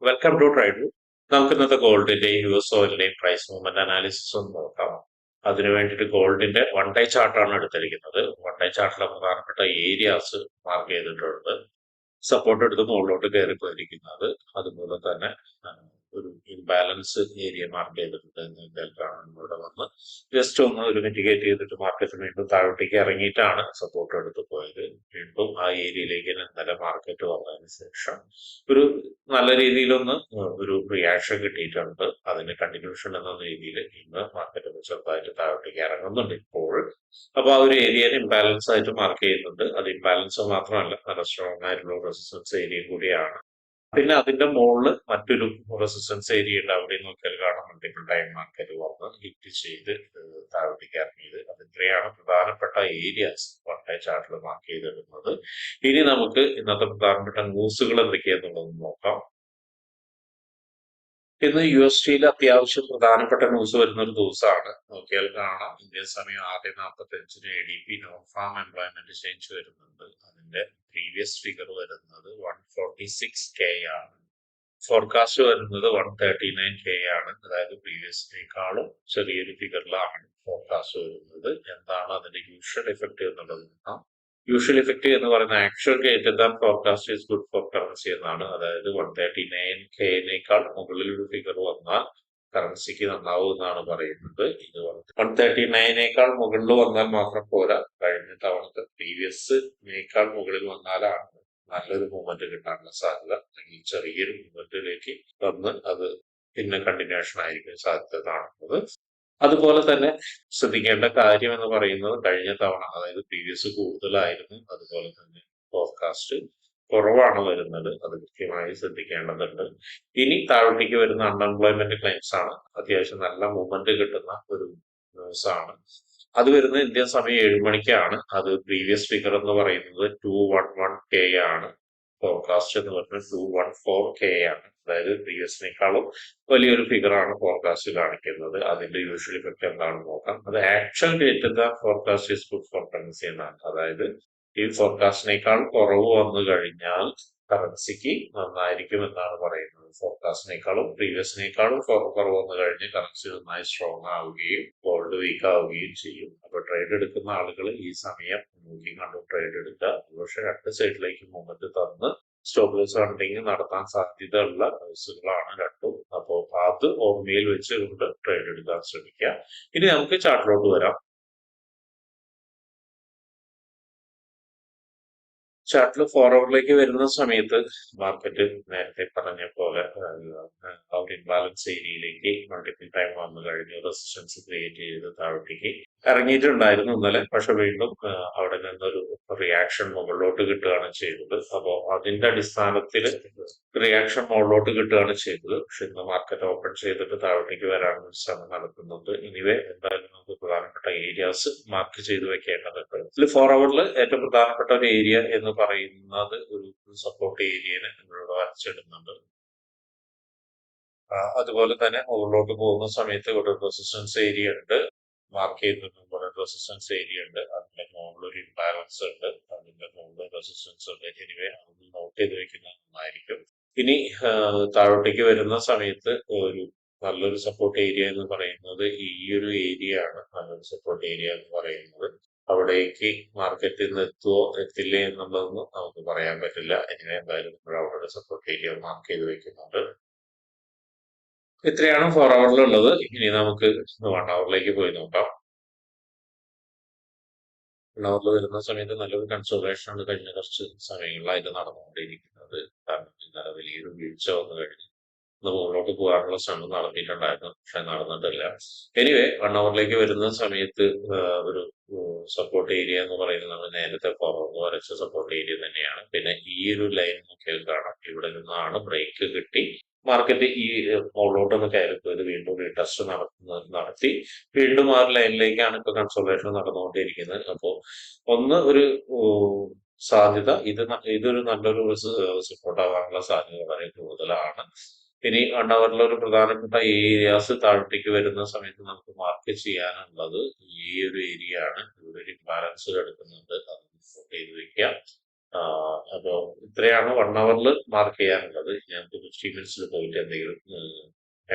Welcome to trade. നമുക്ക് ഇന്നത്തെ ഗോൾഡിന്റെയും യു എസ് ഓയിലിന്റെയും പ്രൈസ് മൂവ്മെന്റ് അനാലിസിസ് ഒന്ന് നോക്കാം. അതിനു വേണ്ടിയിട്ട് ഗോൾഡിന്റെ വൺ ഡേ ചാർട്ടാണ് എടുത്തിരിക്കുന്നത്. വൺ ഡേ ചാർട്ടിലെ പ്രധാനപ്പെട്ട ഏരിയാസ് മാർക്ക് ചെയ്തിട്ടുണ്ട്. സപ്പോർട്ട് എടുത്ത് മുകളിലോട്ട് കയറി പോയിരിക്കുന്നത്, അതുപോലെ തന്നെ ഒരു ഇംബാലൻസ് ഏരിയ മാർക്ക് ചെയ്തിട്ടുണ്ട് ഇവിടെ വന്ന് ജസ്റ്റ് ഒന്ന് ഒരു മിറ്റിഗേറ്റ് ചെയ്തിട്ട് മാർക്കറ്റ് വീണ്ടും താഴോട്ടേക്ക് ഇറങ്ങിയിട്ടാണ് സപ്പോർട്ട് എടുത്ത് പോയത്. വീണ്ടും ആ ഏരിയയിലേക്ക് ഇന്നലെ മാർക്കറ്റ് വന്നതിന് ശേഷം ഒരു നല്ല രീതിയിലൊന്ന് ഒരു റിയാക്ഷൻ കിട്ടിയിട്ടുണ്ട്. അതിന് കണ്ടിന്യൂഷൻ എന്ന രീതിയിൽ ഇന്ന് മാർക്കറ്റ് ചെറുതായിട്ട് താഴോട്ടേക്ക് ഇറങ്ങുന്നുണ്ട് ഇപ്പോൾ. അപ്പൊ ആ ഒരു ഏരിയനെ ഇംബാലൻസ് ആയിട്ട് മാർക്ക് ചെയ്യുന്നുണ്ട്. അത് ഇംബാലൻസ് മാത്രമല്ല, നല്ല സ്ട്രോങ് ആയിട്ടുള്ള റെസിസ്റ്റൻസ് ഏരിയ കൂടിയാണ്. പിന്നെ അതിന്റെ മുകളിൽ മറ്റൊരു റെസിസ്റ്റൻസ് ഏരിയ ഉണ്ട്. അവിടെ നോക്കിയാൽ കാണാം മൾട്ടിപ്പിൾ ടൈം മാർക്കറ്റ് വന്ന് ഹിറ്റ് ചെയ്ത് താഴോട്ടേക്ക് ഇറങ്ങിയത്. അത് ഇത്രയാണ് പ്രധാനപ്പെട്ട ഏരിയാസ് വൺ ഡേ ചാർട്ടിൽ മാർക്ക് ചെയ്തിടുന്നത്. ഇനി നമുക്ക് ഇന്നത്തെ പ്രധാനപ്പെട്ട ന്യൂസുകൾ എന്തൊക്കെയാന്നുള്ളത് നോക്കാം. ഇന്ന് യു എസ് ടിയിൽ അത്യാവശ്യം പ്രധാനപ്പെട്ട ന്യൂസ് വരുന്ന ഒരു ദിവസമാണ്. നോക്കിയാൽ കാണാം ഇന്ത്യൻ സമയം 6:45 ADP non farm employment change വരുന്നുണ്ട്. അതിന്റെ പ്രീവിയസ് ഫിഗർ വരുന്നത് 146K ആണ്. ഫോർകാസ്റ്റ് വരുന്നത് 139K ആണ്. അതായത് പ്രീവിയസിനേക്കാളും ചെറിയൊരു ഫിഗറിലാണ് ഫോർകാസ്റ്റ് വരുന്നത്. എന്താണ് അതിന്റെ യൂഷ്വൽ എഫക്ട് എന്നുള്ളത് നോക്കാം. യൂഷ്വൽ ഇഫക്റ്റ് എന്ന് പറയുന്ന actual greater than forecast is good for currency എന്നാണ്. അതായത് 139K മുകളിൽ ഒരു ഫിഗർ വന്നാൽ കറൻസിക്ക് നന്നാവും എന്നാണ് പറയുന്നത്. ഇത് 139 മുകളിൽ വന്നാൽ മാത്രം പോരാ, കഴിഞ്ഞ തവണത്തെ പ്രീവിയസിനേക്കാൾ മുകളിൽ വന്നാലാണ് നല്ലൊരു മൂവ്മെന്റ് കിട്ടാനുള്ള സാധ്യത. അല്ലെങ്കിൽ ചെറിയൊരു മൂവ്മെന്റിലേക്ക് വന്ന് അത് പിന്നെ കണ്ടിന്യൂഷൻ ആയിരിക്കും സാധ്യത കാണുന്നത്. അതുപോലെ തന്നെ ശ്രദ്ധിക്കേണ്ട കാര്യം എന്ന് പറയുന്നത്, കഴിഞ്ഞ തവണ അതായത് പ്രീവിയസ് കൂടുതലായിരുന്നു, അതുപോലെ തന്നെ ഫോർകാസ്റ്റ് കുറവാണ് വരുന്നത്. അത് കൃത്യമായി ശ്രദ്ധിക്കേണ്ടതുണ്ട്. ഇനി താഴോട്ടേക്ക് വരുന്ന അൺഎംപ്ലോയ്മെന്റ് ക്ലെയിംസ് ആണ്. അത്യാവശ്യം നല്ല മൂവ്മെന്റ് കിട്ടുന്ന ഒരു ന്യൂസ് ആണ്. അത് വരുന്നത് ഇന്ത്യൻ സമയം 7 മണിക്കാണ്. അത് പ്രീവിയസ് ഫിഗർ എന്ന് പറയുന്നത് 211K ആണ്. ഫോർകാസ്റ്റ് എന്ന് പറയുന്നത് 214K ആണ്. അതായത് പ്രീവിയസിനേക്കാളും വലിയൊരു ഫിഗർ ആണ് ഫോർകാസ്റ്റ് കാണിക്കുന്നത്. അതിന്റെ യൂഷ്വൽ ഇഫക്ട് എന്താണെന്ന് നോക്കാം. അത് actual greater than forecast is good for currency എന്നാണ്. അതായത് ഈ ഫോർകാസ്റ്റിനേക്കാൾ കുറവ് വന്നു കഴിഞ്ഞാൽ കറൻസിക്ക് നന്നായിരിക്കും എന്നാണ് പറയുന്നത്. ഫോർകാസ്റ്റിനേക്കാളും പ്രീവിയസിനേക്കാളും കുറവ് വന്നു കഴിഞ്ഞ് കറൻസി നന്നായി സ്ട്രോങ് ആവുകയും ഗോൾഡ് വീക്ക് ആവുകയും ചെയ്യും. അപ്പൊ ട്രേഡ് എടുക്കുന്ന ആളുകൾ ഈ സമയം നോക്കി കണ്ടു ട്രേഡ് എടുക്കുക. പക്ഷെ രണ്ട് സൈഡിലേക്ക് മൂവ്മെന്റ് തന്ന് സ്റ്റോപ്പ് ലോസ് ഹണ്ടിങ് നടത്താൻ സാധ്യതയുള്ള ന്യൂസുകളാണ് രണ്ടും. അപ്പോൾ അത് ഓർമ്മയിൽ വെച്ചുകൊണ്ട് ട്രേഡ് എടുക്കാൻ ശ്രമിക്കുക. ഇനി നമുക്ക് ചാർട്ടിലോട്ട് വരാം. ചാർട്ടിൽ ഫോർവേഡിലേക്ക് വരുന്ന സമയത്ത് മാർക്കറ്റ് നേരത്തെ പറഞ്ഞ പോലെ ഒരു ഇംബാലൻസ് ഏരിയയിലേക്ക് മൾട്ടിപ്പിൾ ടൈം വന്നു കഴിഞ്ഞു റെസിസ്റ്റൻസ് ക്രിയേറ്റ് ചെയ്ത് താഴോട്ടേക്ക് ഇറങ്ങിയിട്ടുണ്ടായിരുന്നു ഇന്നലെ. പക്ഷെ വീണ്ടും അവിടെ നിന്നൊരു റിയാക്ഷൻ മുകളിലോട്ട് കിട്ടുകയാണ് ചെയ്തത്. അപ്പോൾ അതിന്റെ അടിസ്ഥാനത്തിൽ റിയാക്ഷൻ മുകളിലോട്ട് കിട്ടുകയാണ് ചെയ്തത്. പക്ഷെ ഇന്ന് മാർക്കറ്റ് ഓപ്പൺ ചെയ്തിട്ട് താഴോട്ടേക്ക് വരാനുള്ള ശ്രമം നടത്തുന്നുണ്ട്. എനിവേ എന്തായാലും നമുക്ക് പ്രധാനപ്പെട്ട ഏരിയാസ് മാർക്ക് ചെയ്ത് വെക്കേണ്ടതുണ്ട്. ഇതിൽ 4 hourൽ ഏറ്റവും പ്രധാനപ്പെട്ട ഒരു ഏരിയ എന്ന് പറയുന്നത് ഒരു സപ്പോർട്ട് ഏരിയനെ നമ്മളിവിടെ വരച്ചിടുന്നുണ്ട്. അതുപോലെ തന്നെ മുകളിലോട്ട് പോകുന്ന സമയത്ത് ഇവിടെ റെസിസ്റ്റൻസ് ഏരിയ ഉണ്ട്, മാർക്ക് ചെയ്തിട്ടുണ്ട്. റെസിസ്റ്റൻസ് ഏരിയ ഉണ്ട്, അതിന്റെ മുകളിൽ ഒരു ഇംബാലൻസ് ഉണ്ട്, അതിന്റെ മുകളിൽ റെസിസ്റ്റൻസ് ഉണ്ട്. എനിവേ അതൊന്ന് നോട്ട് ചെയ്ത് വെക്കുന്നത് നന്നായിരിക്കും. ഇനി താഴോട്ടേക്ക് വരുന്ന സമയത്ത് ഒരു നല്ലൊരു സപ്പോർട്ട് ഏരിയ എന്ന് പറയുന്നത് ഈ ഒരു ഏരിയ ആണ്. നല്ലൊരു സപ്പോർട്ട് ഏരിയ എന്ന് പറയുന്നത് അവിടേക്ക് മാർക്കറ്റിൽ നിന്ന് എത്തുമോ എത്തില്ലേ എന്നുള്ളതൊന്നും നമുക്ക് പറയാൻ പറ്റില്ല. ഇനി എന്തായാലും നമ്മൾ അവിടെ സപ്പോർട്ട് ഏരിയ മാർക്ക് ചെയ്ത് വെക്കുന്നുണ്ട്. ഇത്രയാണ് 4 hourലുള്ളത്. ഇനി നമുക്ക് 1 hourലേക്ക് പോയി നോക്കാം. 1 hourൽ വരുന്ന സമയത്ത് നല്ലൊരു കൺസോൾട്ടേഷൻ ആണ് കഴിഞ്ഞ കുറച്ച് സമയങ്ങളിലായിട്ട് നടന്നുകൊണ്ടിരിക്കുന്നത്. കാരണം ഇന്നലെ വലിയൊരു വീഴ്ച വന്നു കഴിഞ്ഞു. മുകളിലോട്ട് പോകാനുള്ള ശ്രമം നടത്തിയിട്ടുണ്ടായിരുന്നു, പക്ഷെ നടന്നിട്ടില്ല. എനിവേ 1 hourലേക്ക് വരുന്ന സമയത്ത് ഒരു സപ്പോർട്ട് ഏരിയ എന്ന് പറയുന്നത് നമ്മൾ നേരത്തെ പുറത്ത് വരച്ച സപ്പോർട്ട് ഏരിയ തന്നെയാണ്. പിന്നെ ഈ ഒരു ലൈൻ നോക്കിയാൽ കാണാം, ഇവിടെ നിന്നാണ് ബ്രേക്ക് കിട്ടി മാർക്കറ്റ് ഈ മുകളിലോട്ടൊന്ന് കയറി പോയത്. വീണ്ടും റീടെസ്റ്റ് നടത്തി വീണ്ടും ആ ലൈനിലേക്കാണ് ഇപ്പൊ കൺസോൾട്ടേഷൻ നടന്നുകൊണ്ടിരിക്കുന്നത്. അപ്പോ ഒന്ന് ഒരു സാധ്യത ഇതൊരു നല്ലൊരു സപ്പോർട്ട് ആവാനുള്ള സാധ്യത വളരെ കൂടുതലാണ്. ഇനി 1 hourൽ ഒരു പ്രധാനപ്പെട്ട ഏരിയാസ് താഴോട്ടേക്ക് വരുന്ന സമയത്ത് നമുക്ക് മാർക്ക് ചെയ്യാനുള്ളത് ഈ ഒരു ഏരിയ ആണ്. ഇവിടെ ഒരു ഇംബാലൻസ് എടുക്കുന്നുണ്ട്, അത് നോട്ട് ചെയ്ത് വെക്കാം. അപ്പോ ഇത്രയാണ് 1 ഹവറിൽ മാർക്ക് ചെയ്യാനുള്ളത്. ഞങ്ങൾക്ക് 50 മിനിറ്റ്സിൽ പോയിട്ട് എന്തെങ്കിലും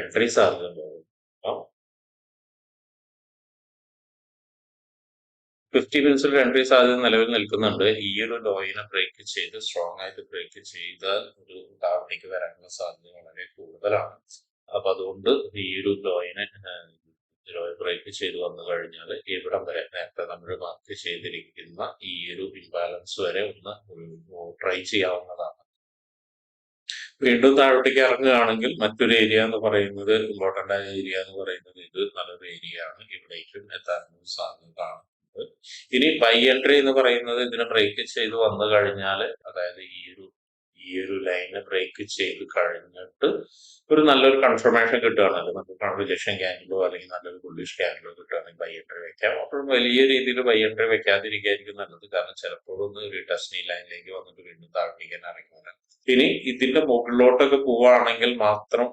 എൻട്രി സാധ്യത പോകും. 50 മിനിറ്റ്സിൽ എൻട്രി സാധ്യത നിലവിൽ നിൽക്കുന്നുണ്ട്. ഈ ഒരു ലോയിനെ ബ്രേക്ക് ചെയ്ത് സ്ട്രോങ് ആയിട്ട് ബ്രേക്ക് ചെയ്താൽ ഒരു താഴേക്ക് വരാനുള്ള സാധ്യത വളരെ കൂടുതലാണ്. അപ്പൊ അതുകൊണ്ട് ഈ ഒരു ലോയിനെ ബ്രേക്ക് ചെയ്ത് വന്നു കഴിഞ്ഞാൽ ഇവിടം വരെ നേരത്തെ നമ്മൾ മാർക്ക് ചെയ്തിരിക്കുന്ന ഈ ഒരു ഇംബാലൻസ് വരെ ഒന്ന് ട്രൈ ചെയ്യാവുന്നതാണ്. വീണ്ടും താഴോട്ടേക്ക് ഇറങ്ങുകയാണെങ്കിൽ മറ്റൊരു ഏരിയ എന്ന് പറയുന്നത് ഇമ്പോർട്ടന്റ് ആയ ഏരിയ എന്ന് പറയുന്നത് ഇത് നല്ലൊരു ഏരിയ ആണ്. ഇവിടേക്കും എത്താനുള്ള സാധ്യത കാണുന്നുണ്ട്. ഇനി ബൈ എൻട്രി എന്ന് പറയുന്നത് ഇതിനെ ബ്രേക്ക് ചെയ്ത് വന്നു കഴിഞ്ഞാൽ, അതായത് ഈ ഒരു ലൈനെ ബ്രേക്ക് ചെയ്ത് കഴിഞ്ഞിട്ട് ഒരു നല്ലൊരു കൺഫർമേഷൻ കിട്ടുകയാണല്ലോ, നമുക്ക് റിജക്ഷൻ ക്യാൻഡിലോ അല്ലെങ്കിൽ നല്ലൊരു ബുള്ളിഷ് ക്യാൻഡിലോ കിട്ടുകയാണെങ്കിൽ ബൈ എൻട്രി വെക്കാം. അപ്പോഴും വലിയ രീതിയിൽ ബൈ എൻട്രി വെക്കാതിരിക്കായിരിക്കും നല്ലത്. കാരണം ചിലപ്പോഴൊന്ന് ഒരു ടെസ്റ്റിംഗ് ലൈനിലേക്ക് വന്നിട്ട് വീണ്ടും താഴേക്ക് തന്നെ ഇറങ്ങി വരാം. ഇനി ഇതിന്റെ മുകളിലോട്ടൊക്കെ പോവുകയാണെങ്കിൽ മാത്രം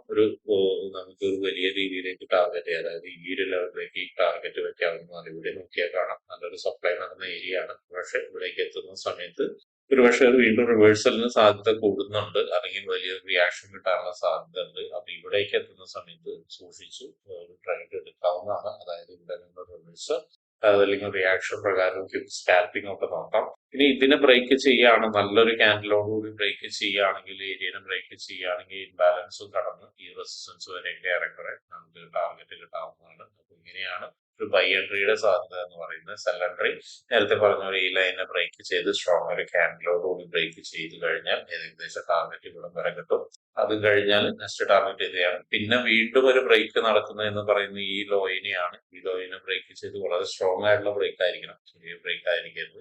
നമുക്ക് ഒരു വലിയ രീതിയിലേക്ക് ടാർഗറ്റ് ചെയ്യാം. അതായത് ഈ ഒരു ലെവലിലേക്ക് ടാർഗറ്റ് വെക്കാവുന്നതാണ്. ഇവിടെ നോക്കിയാൽ കാണാം നല്ലൊരു സപ്ലൈ നടന്ന ഏരിയ ആണ്. പക്ഷെ ഇവിടേക്ക് എത്തുന്ന സമയത്ത് ഒരുപക്ഷെ അത് വീണ്ടും റിവേഴ്സലിന് സാധ്യത കൂടുന്നുണ്ട്, അല്ലെങ്കിൽ വലിയൊരു റിയാക്ഷൻ കിട്ടാനുള്ള സാധ്യത ഉണ്ട്. അപ്പൊ ഇവിടേക്ക് എത്തുന്ന സമയത്ത് സൂക്ഷിച്ചു ഒരു ട്രേഡ് എടുക്കാവുന്നതാണ്. അതായത് ഇവിടെ നിന്ന് റിവേഴ്സൽ അതല്ലെങ്കിൽ റിയാക്ഷൻ പ്രകാരം സ്കാൽപ്പിംഗ് ഒക്കെ നോക്കാം. ഇനി ഇതിനെ ബ്രേക്ക് ചെയ്യുകയാണ്, നല്ലൊരു ക്യാൻഡിലോടുകൂടി ബ്രേക്ക് ചെയ്യുകയാണെങ്കിൽ, ഏരിയനെ ബ്രേക്ക് ചെയ്യുകയാണെങ്കിൽ ഇംബാലൻസും കടന്ന് ഈ റെസിസ്റ്റൻസ് വരെയൊക്കെ ഏറെക്കുറെ നമുക്ക് ടാർഗറ്റ് കിട്ടാവുന്നതാണ്. അപ്പൊ ഇങ്ങനെയാണ് ഒരു ബൈ എൻട്രിയുടെ സാധ്യത എന്ന് പറയുന്നത്. സെൽ എൻട്രി നേരത്തെ പറഞ്ഞ ഒരു ഈ ലൈനെ ബ്രേക്ക് ചെയ്ത് സ്ട്രോങ് ഒരു ക്യാൻഡിലോടുകൂടി ബ്രേക്ക് ചെയ്ത് കഴിഞ്ഞാൽ ഏകദേശം ടാർഗറ്റ് ഇവിടം വരെ കിട്ടും. അത് കഴിഞ്ഞാൽ നെക്സ്റ്റ് ടാർഗറ്റ് ഇതാണ്. പിന്നെ വീണ്ടും ഒരു ബ്രേക്ക് നടക്കുന്നത് എന്ന് പറയുന്നത് ഈ ലോയിനെയാണ്. ഈ ലോയിനെ ബ്രേക്ക് ചെയ്ത് വളരെ സ്ട്രോങ് ആയിട്ടുള്ള ബ്രേക്ക് ആയിരിക്കണം, ചെറിയ ബ്രേക്ക് ആയിരിക്കരുത്.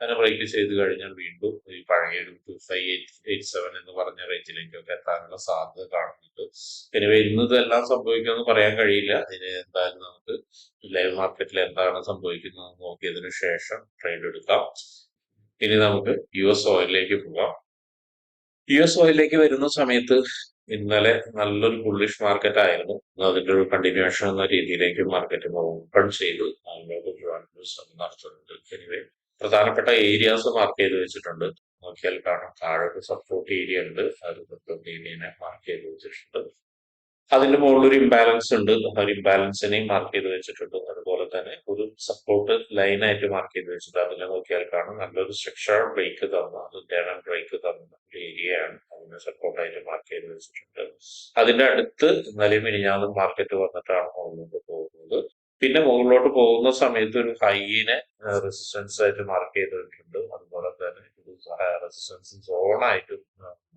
അങ്ങനെ ബ്രേക്ക് ചെയ്ത് കഴിഞ്ഞാൽ വീണ്ടും ഈ പഴയ ഒരു 2587 എന്ന് പറഞ്ഞ റേഞ്ചിലേക്കൊക്കെ എത്താനുള്ള സാധ്യത കാണുന്നുണ്ട്. എനിവേ ഇന്ന് ഇതെല്ലാം സംഭവിക്കുമെന്ന് പറയാൻ കഴിയില്ല. ഇതിന് എന്തായാലും നമുക്ക് ലൈവ് മാർക്കറ്റിൽ എന്താണ് സംഭവിക്കുന്നത് നോക്കിയതിനു ശേഷം ട്രേഡ് എടുക്കാം. ഇനി നമുക്ക് US ഓയിലിലേക്ക് പോകാം. US ഓയിലിലേക്ക് വരുന്ന സമയത്ത് ഇന്നലെ നല്ലൊരു ബുള്ളിഷ് മാർക്കറ്റ് ആയിരുന്നു. അതിന്റെ ഒരു കണ്ടിന്യൂഷൻ എന്ന രീതിയിലേക്ക് മാർക്കറ്റ് ഓപ്പൺ ചെയ്തു. നടത്തുന്നുണ്ട്. എനിവേ പ്രധാനപ്പെട്ട ഏരിയാസ് മാർക്ക് ചെയ്ത് വെച്ചിട്ടുണ്ട്. നോക്കിയാൽ കാണാം താഴെ ഒരു സപ്പോർട്ട് ഏരിയ ഉണ്ട്. അത് സപ്പോർട്ട് ഏരിയനെ മാർക്ക് ചെയ്ത് വെച്ചിട്ടുണ്ട്. അതിന്റെ മുകളിൽ ഒരു ഇംബാലൻസ് ഉണ്ട്. ഒരു ഇംബാലൻസിനെയും മാർക്ക് ചെയ്ത് വെച്ചിട്ടുണ്ട്. അതുപോലെ തന്നെ ഒരു സപ്പോർട്ട് ലൈനായിട്ട് മാർക്ക് ചെയ്ത് വെച്ചിട്ടുണ്ട്. അതിനെ നോക്കിയാൽ കാണാം നല്ലൊരു സ്ട്രക്ചർ ബ്രേക്ക് തന്ന, ഇന്റേണൽ ബ്രേക്ക് തന്ന ഒരു ഏരിയയാണ്. അതിനെ സപ്പോർട്ടായിട്ട് മാർക്ക് ചെയ്ത് വെച്ചിട്ടുണ്ട്. അതിന്റെ അടുത്ത് ഇന്നലെ മിനിഞ്ഞാന്നും മാർക്കറ്റ് വന്നിട്ടാണ് മുകളിലോട്ട് പോകുന്നത്. പിന്നെ മുകളിലോട്ട് പോകുന്ന സമയത്ത് ഒരു ഹൈനെ റെസിസ്റ്റൻസ് ആയിട്ട് മാർക്ക് ചെയ്ത് വെച്ചിട്ടുണ്ട്. അതുപോലെ തന്നെ ഒരു റെസിസ്റ്റൻസ് സോണായിട്ട്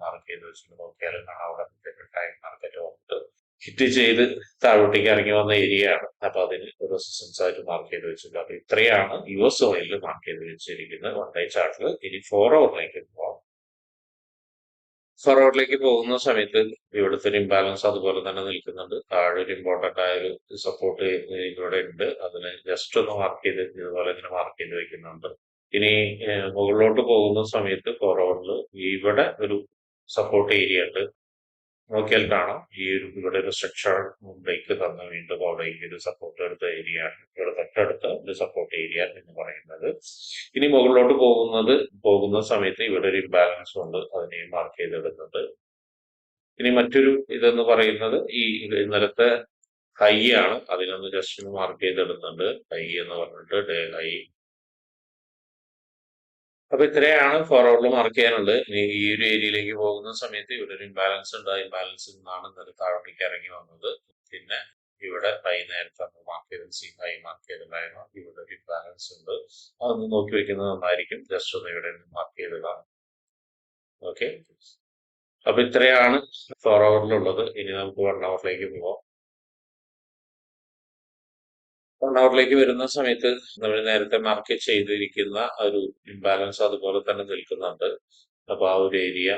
മാർക്ക് ചെയ്ത് വെച്ചിട്ടുണ്ട്. നോക്കിയാൽ കാണാം അവിടെ ടൈം മാർക്കറ്റ് വന്നിട്ട് ഹിറ്റ് ചെയ്ത് താഴോട്ടേക്ക് ഇറങ്ങി വന്ന ഏരിയ ആണ്. അപ്പൊ അതിന് റെസിസ്റ്റൻസ് ആയിട്ട് മാർക്ക് ചെയ്ത് വെച്ചിട്ടുണ്ട്. അപ്പൊ ഇത്രയാണ് US ഓയിലിൽ മാർക്ക് ചെയ്ത് വെച്ചിരിക്കുന്നത് 1 ഡേ ചാർട്ടിൽ. ഇനി 4 ഹവറിലേക്ക് പോകാം. 4 ഹവറിലേക്ക് പോകുന്ന സമയത്ത് ഇവിടുത്തെ ഒരു ഇംബാലൻസ് അതുപോലെ തന്നെ നിൽക്കുന്നുണ്ട്. താഴെ ഒരു ഇമ്പോർട്ടന്റ് ആയ ഒരു സപ്പോർട്ട് ഇവിടെ ഉണ്ട്. അതിന് ജസ്റ്റ് ഒന്ന് മാർക്ക് ചെയ്ത് ഇതുപോലെ ഇങ്ങനെ മാർക്ക് ചെയ്ത് വെക്കുന്നുണ്ട്. ഇനി മുകളിലോട്ട് പോകുന്ന സമയത്ത് 4 ഹവറിൽ ഇവിടെ ഒരു സപ്പോർട്ട് ഏരിയ ഉണ്ട്. നോക്കിയാൽ കാണാം ഈ ഇവിടെ ഒരു സ്ട്രക്ചർ ബ്രേക്ക് തന്ന വീണ്ടും അവിടേക്ക് ഒരു സപ്പോർട്ട് എടുത്ത ഏരിയ ആണ്. ഇവിടെ തൊട്ടടുത്ത ഒരു സപ്പോർട്ട് ഏരിയ എന്ന് പറയുന്നത്. ഇനി മുകളിലോട്ട് പോകുന്ന സമയത്ത് ഇവിടെ ഒരു ഇംബാലൻസ് ഉണ്ട്. അതിനെ മാർക്ക് ചെയ്തെടുക്കുന്നത്. ഇനി മറ്റൊരു ഇതെന്ന് പറയുന്നത് ഈ ഇന്നലത്തെ ഹൈ ആണ്. അതിനൊന്ന് ജസ്റ്റ് ഒന്ന് മാർക്ക് ചെയ്തെടുക്കുന്നുണ്ട്. ഹൈ എന്ന് പറഞ്ഞിട്ട് ഡേ ഹൈ. അപ്പൊ ഇത്രയാണ് 4 ഹവറിൽ മാർക്ക് ചെയ്യാനുള്ളത്. ഇനി ഈ ഒരു ഏരിയയിലേക്ക് പോകുന്ന സമയത്ത് ഇവിടെ ഒരു ഇംബാലൻസ് ഉണ്ട്. ആ ഇംബാലൻസിൽ നിന്നാണ് ഇന്നലെ താഴോട്ടേക്ക് ഇറങ്ങി വന്നത്. പിന്നെ ഇവിടെ ഹൈ നേരത്തെ മാർക്ക് ചെയ്ത് ഹൈ മാർക്ക് ചെയ്തിട്ടുണ്ടായിരുന്നു. ഇവിടെ ഒരു ഇംബാലൻസ് ഉണ്ട്. അതൊന്ന് നോക്കി വെക്കുന്നത് നന്നായിരിക്കും. ജസ്റ്റ് ഒന്ന് ഇവിടെ മാർക്ക് ചെയ്തിടാം. ഓക്കെ, അപ്പൊ ഇത്രയാണ് 4 ഹവറിലുള്ളത്. ഇനി നമുക്ക് 1 ഹവറിലേക്ക് പോവാം. 1 ഹവറിലേക്ക് വരുന്ന സമയത്ത് നമ്മൾ നേരത്തെ മാർക്ക് ചെയ്തിരിക്കുന്ന ഒരു ഇംബാലൻസ് അതുപോലെ തന്നെ നിൽക്കുന്നുണ്ട്. അപ്പൊ ആ ഒരു ഏരിയ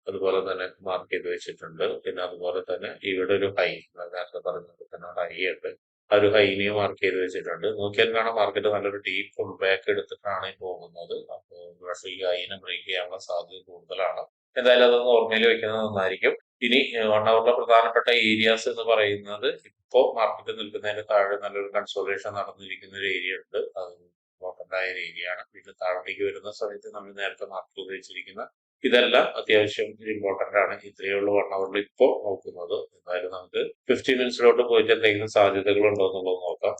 അതുപോലെ തന്നെ മാർക്ക് ചെയ്ത് വെച്ചിട്ടുണ്ട്. പിന്നെ അതുപോലെ തന്നെ ഇവിടെ ഒരു ഹൈ, നേരത്തെ പറഞ്ഞത് തന്നെ ഹൈ ഉണ്ട്. ആ ഒരു ഹൈനെയും മാർക്ക് ചെയ്ത് വെച്ചിട്ടുണ്ട്. നോക്കിയാൽ കാണാം മാർക്കറ്റ് നല്ലൊരു ഡീപ്പ് ഫുൾ ബാക്ക് എടുത്തിട്ടാണ് പോകുന്നത്. അപ്പോൾ പക്ഷേ ഈ ഹൈനെ ബ്രേക്ക് ചെയ്യാനുള്ള സാധ്യത കൂടുതലാണ്. എന്തായാലും അതൊന്ന് ഓർമ്മയിൽ വെക്കുന്നത് നന്നായിരിക്കും. ഇനി 1 ഹവറിലെ പ്രധാനപ്പെട്ട ഏരിയാസ് എന്ന് പറയുന്നത് ഇപ്പോ മാർക്കറ്റ് നിൽക്കുന്നതിന് താഴെ നല്ലൊരു കൺസോളിഡേഷൻ നടന്നിരിക്കുന്ന ഒരു ഏരിയ ഉണ്ട്. അത് ഇമ്പോർട്ടന്റ് ആയ ഒരു ഏരിയ ആണ്. വീണ്ടും താഴോട്ടേക്ക് വരുന്ന സമയത്ത് നമ്മൾ നേരത്തെ മാർക്ക് ചെയ്ത് വെച്ചിരിക്കുന്ന ഇതെല്ലാം അത്യാവശ്യം ഇമ്പോർട്ടന്റ് ആണ്. ഇത്രയേ ഉള്ളൂ 1 അവറിൽ ഇപ്പോൾ നോക്കുന്നത്. എന്തായാലും നമുക്ക് 50 മിനിറ്റ്സിലോട്ട് പോയിട്ട് എന്തെങ്കിലും സാധ്യതകൾ ഉണ്ടോ എന്നുള്ളത് നോക്കാം.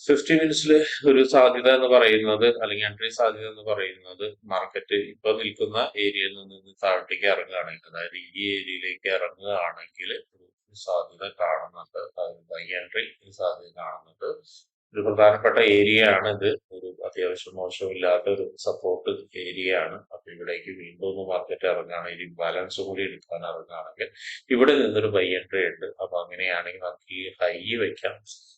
50 മിനിറ്റ്സിൽ ഒരു സാധ്യത എന്ന് പറയുന്നത്, അല്ലെങ്കിൽ എൻട്രി സാധ്യത എന്ന് പറയുന്നത്, മാർക്കറ്റ് ഇപ്പൊ നിൽക്കുന്ന ഏരിയയിൽ നിന്ന് താഴോട്ടേക്ക് ഇറങ്ങുകയാണെങ്കിൽ, അതായത് ഈ ഏരിയയിലേക്ക് ഇറങ്ങുകയാണെങ്കിൽ ഒരു സാധ്യത കാണുന്നുണ്ട്. ബൈ എൻട്രി സാധ്യത കാണുന്നുണ്ട്. ഒരു പ്രധാനപ്പെട്ട ഏരിയ ആണ് ഇത്. ഒരു അത്യാവശ്യം മോശമില്ലാത്ത ഒരു സപ്പോർട്ട് ഏരിയ ആണ്. അപ്പൊ ഇവിടേക്ക് വീണ്ടും ഒന്ന് മാർക്കറ്റ് ഇറങ്ങുകയാണെങ്കിൽ, ഇംബാലൻസ് കൂടി എടുക്കാൻ ഇറങ്ങുകയാണെങ്കിൽ ഇവിടെ നിന്നൊരു ബൈ എൻട്രി ഉണ്ട്. അപ്പൊ അങ്ങനെയാണെങ്കിൽ നമുക്ക് ഈ ഹൈ വെക്കാം.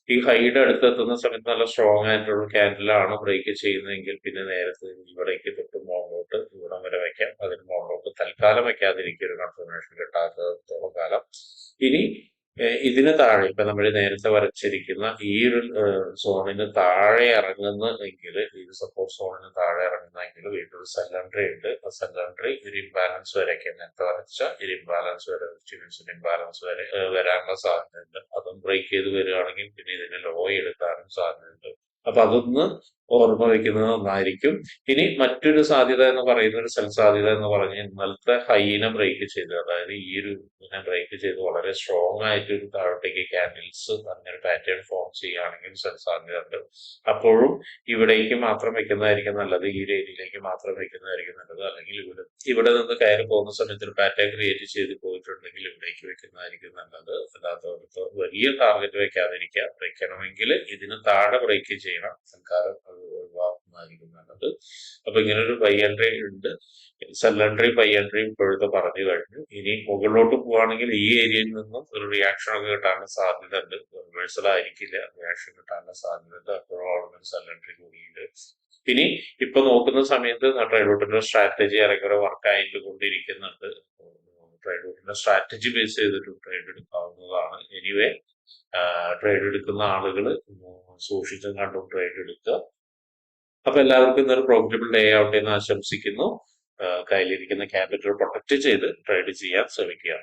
ഈ ഹൈയുടെ അടുത്ത് എത്തുന്ന സമയത്ത് നല്ല സ്ട്രോങ് ആയിട്ടുള്ള ക്യാൻഡിലാണ് ബ്രേക്ക് ചെയ്യുന്നതെങ്കിൽ പിന്നെ നേരത്തെ ഇവിടേക്ക് തൊട്ട് മുകളിലോട്ട് ഇവിടം വരെ വെക്കാം. അതിന് മുകളിലോട്ട് തൽക്കാലം വെക്കാതിരിക്കുക, ഒരു കൺഫർമേഷൻ കിട്ടാത്തത്തോളം കാലം. ഇനി ഇതിന് താഴെ ഇപ്പൊ നമ്മൾ നേരത്തെ വരച്ചിരിക്കുന്ന ഈ ഒരു സോണിന് താഴെ ഇറങ്ങുന്നെങ്കിൽ, ഈ സപ്പോർട്ട് സോണിന് താഴെ ഇറങ്ങുന്നെങ്കിൽ വീണ്ടും ഒരു സെല്ലൻട്രി ഉണ്ട്. ആ സെല്ലൻട്രി ഒരു ഇംബാലൻസ് വരെയൊക്കെ നേരത്തെ വരച്ച ഒരു ഇംബാലൻസ് വരെ, ഇംബാലൻസ് വരെ വരാനുള്ള സാധ്യതയുണ്ട്. അതും ബ്രേക്ക് ചെയ്ത് വരികയാണെങ്കിൽ പിന്നെ ഇതിന് ലോ എടുക്കാനും സാധ്യതയുണ്ട്. അപ്പൊ അതൊന്ന് ഓർമ്മ വെക്കുന്നത് നന്നായിരിക്കും. ഇനി മറ്റൊരു സാധ്യത എന്ന് പറയുന്ന ഒരു സെൽ സാധ്യത എന്ന് പറഞ്ഞ് ഇന്നലത്തെ ഹൈനെ ബ്രേക്ക് ചെയ്ത്, അതായത് ഈ ഒരു ബ്രേക്ക് ചെയ്ത് വളരെ സ്ട്രോങ് ആയിട്ട് ഒരു താഴോട്ടേക്ക് ക്യാൻഡിൽസ് അങ്ങനെ പാറ്റേൺ ഫോം ചെയ്യുകയാണെങ്കിൽ സെൽ സാധ്യത ഉണ്ട്. അപ്പോഴും ഇവിടേക്ക് മാത്രം വെക്കുന്നതായിരിക്കും നല്ലത്, ഈ ഒരു ഏരിയയിലേക്ക് മാത്രം വെക്കുന്നതായിരിക്കും നല്ലത്. അല്ലെങ്കിൽ ഇവിടെ നിന്ന് കയറി പോകുന്ന സമയത്ത് ഒരു പാറ്റേൺ ക്രിയേറ്റ് ചെയ്ത് പോയിട്ടുണ്ടെങ്കിൽ ഇവിടേക്ക് വെക്കുന്നതായിരിക്കും നല്ലത്. അല്ലാത്തവർക്ക് വലിയ ടാർഗറ്റ് വെക്കാതിരിക്കുക. വെക്കണമെങ്കിൽ ഇതിന് താഴെ ബ്രേക്ക് ചെയ്യണം. തൽക്കാലം അത് ഒഴിവാക്കുന്നതായിരിക്കും നല്ലത്. അപ്പൊ ഇങ്ങനെ ഒരു ബൈ എൻട്രി ഉണ്ട്. സെൽ എൻട്രി ബൈ എൻട്രി ഇപ്പോഴത്തെ പറഞ്ഞു കഴിഞ്ഞു. ഇനി മുകളിലോട്ട് പോവുകയാണെങ്കിൽ ഈ ഏരിയയിൽ നിന്നും ഒരു റിയാക്ഷൻ ഒക്കെ കിട്ടാനുള്ള സാധ്യത ഉണ്ട്. റിവേഴ്സൽ ആയിരിക്കില്ല, റിയാക്ഷൻ കിട്ടാനുള്ള സാധ്യത ഉണ്ട്. അപ്പോഴും സെൽ എൻട്രി കൂടിയുണ്ട്. ഇനി ഇപ്പൊ നോക്കുന്ന സമയത്ത് ട്രൈഡോട്ടിന്റെ സ്ട്രാറ്റജി ഇറങ്ങി വർക്ക് ആയിട്ട് കൊണ്ടിരിക്കുന്നുണ്ട്. ട്രൈഡോട്ടിന്റെ സ്ട്രാറ്റജി ബേസ് ചെയ്തിട്ട് ട്രേഡ് എടുക്കാവുന്നതാണ്. എനിവേ ട്രേഡ് എടുക്കുന്ന ആളുകൾ സൂക്ഷിച്ചും കണ്ടും ട്രേഡ് എടുക്കുക. അപ്പൊ എല്ലാവർക്കും ഇന്നൊരു പ്രോഫിറ്റബിൾ ഡേ ആവട്ടെ എന്ന് ആശംസിക്കുന്നു. കയ്യിലിരിക്കുന്ന ക്യാപിറ്റൽ പ്രൊട്ടക്ട് ചെയ്ത് ട്രേഡ് ചെയ്യാൻ ശ്രമിക്കുക.